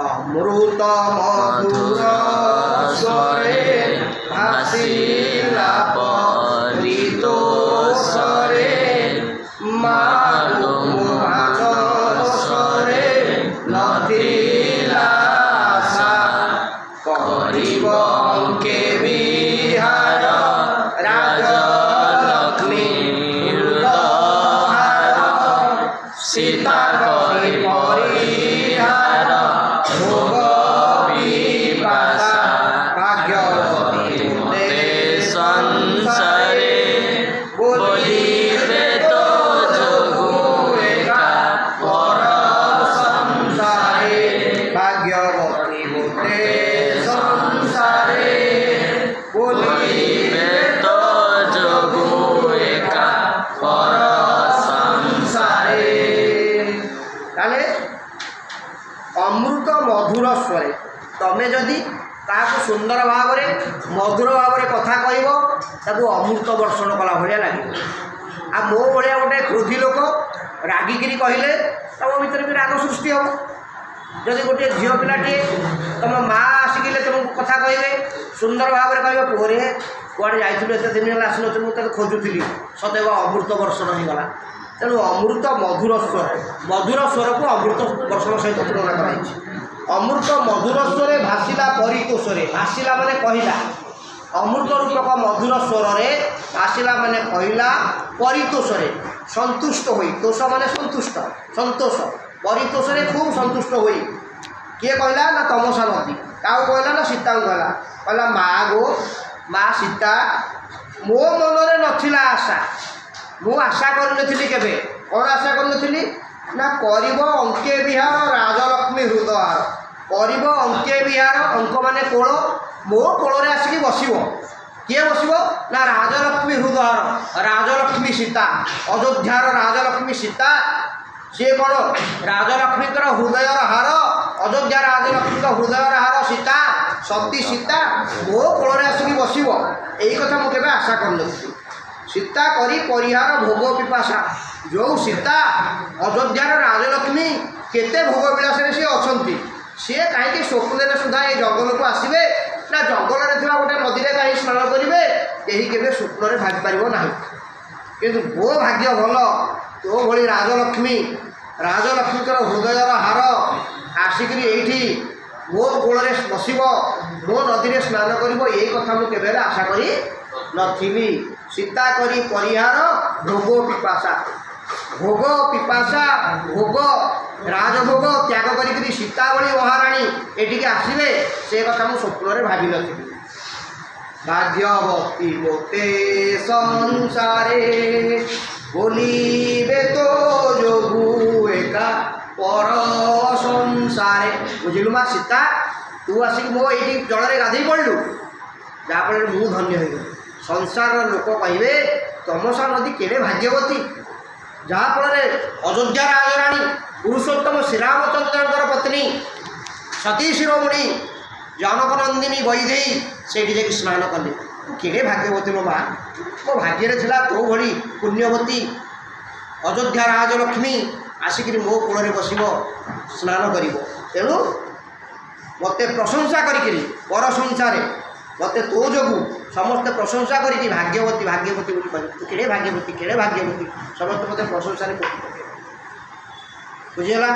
अमृत मधुर स्वरे भासिला परितोषरे मालूम स्वरे नथिला आशा करिब के विहार राजलक्ष्मी हृदहार सीता करि परिहार भोग विपाशा भाग्यवती मुते संसारे बोलिबे तो जोगु एका पर संसारे भाग्यवती मुते संसारे बोलिबे तो जोगु एका पर संसारे। ताले अमृत मधुर स्वरे तमें जदि ताको सुंदर भाव में मधुर भाव में कथा कहब अमृत वर्षण कला भाया लगे। आ मो भाया गोटे क्रोधी लोक रागिकी कहले तुम भर भी राग सृष्टि हम। जदि गोटे झील पिलाटे तुम माँ आसिक तुमको कथा कहे सुंदर भाव में कह पुरे कड़े जाइलु एत दिन है आसन मुझे खोजुली सदैव अमृत वर्षण होगा। तेणु अमृत मधुर स्वर को अमृत वर्षण सहित तुलना कराई। अमृत मधुर स्वरे भासिला परितोषरे भासिला माने कहला अमृत रूपक मधुर स्वर भासिला माने कहला परितोषरे संतुष्ट होई तोष माने संतुष्ट संतोष परितोषरे खूब संतुष्ट होई किए कहला ना तमसा नदी क्या कहला ना सीता को कहला कहला माँ गो माँ सीता मो मनरे नथिला आशा मु आशा करी केबे कौन आशा करी ना करिब अंके विहार राजलक्ष्मी हृदहार करिब अंके विहार अंक माने कोल मो कोल आसिक बसब किए बसब ना राजलक्ष्मी हृदहार राजलक्ष्मी सीता अयोध्यार राजलक्ष्मी सीता सी कौन राजलक्ष्मीकर हृदयर हार अयोध्या राजलक्ष्मी हृदयर हार सीता सती सीता मो कोल आसिक बसब यही कथा मुझे आशा कर सीता करी परिहार भोग पिपाशा जो सीता अयोध्यार राजलक्ष्मी केते भोग विलास सी अच्छा सी कहीं स्वप्न सुधा ये जंगल को आसवे ना जंगल में गोटे नदी में कहीं स्नान करेंगे यही केवे स्वप्न भागी पार ना किंतु मो भाग्य भल तो भली राजलक्ष्मीकर हृदयर हार आसिक ये मो कोल बसब मो नदी में स्नान कर यही कथा मुझे आशा करी नथिली। सीता करी परिहार भोग पिपाशा भोग पिपाशा भोग राजभोग त्याग करी सीता भली महाराणी एटिके आसवे से कथा मु स्वप्न भावी नी। भाग्यवती मोते संसारे बोलिबे तो जोगु एका पर संसारे बुझिलु माँ सीता तू आसिक मो ये जल गाधे पड़लु जहाँफल मु धन्य हो संसार लोक कहे तमसा नदी केड़े भाग्यवती जहाँफल अयोध्या राजराणी पुरुषोत्तम श्रीरामचंद्र पत्नी सती शिरोमणि जनकनंदिनी वैदेही से स्नान कले केड़े भाग्यवती मो माँ मो भाग्य था तो भली पुण्यवती अयोध्या राजलक्ष्मी आसिक मो कूल बसब स्नान कर तेणु मत प्रशंसा करी पर संसार मत तो जो समस्त प्रशंसा करी भाग्यवती भाग्यवती बोली केड़े भाग्यवती समस्त मत प्रशंसा बुझीगला।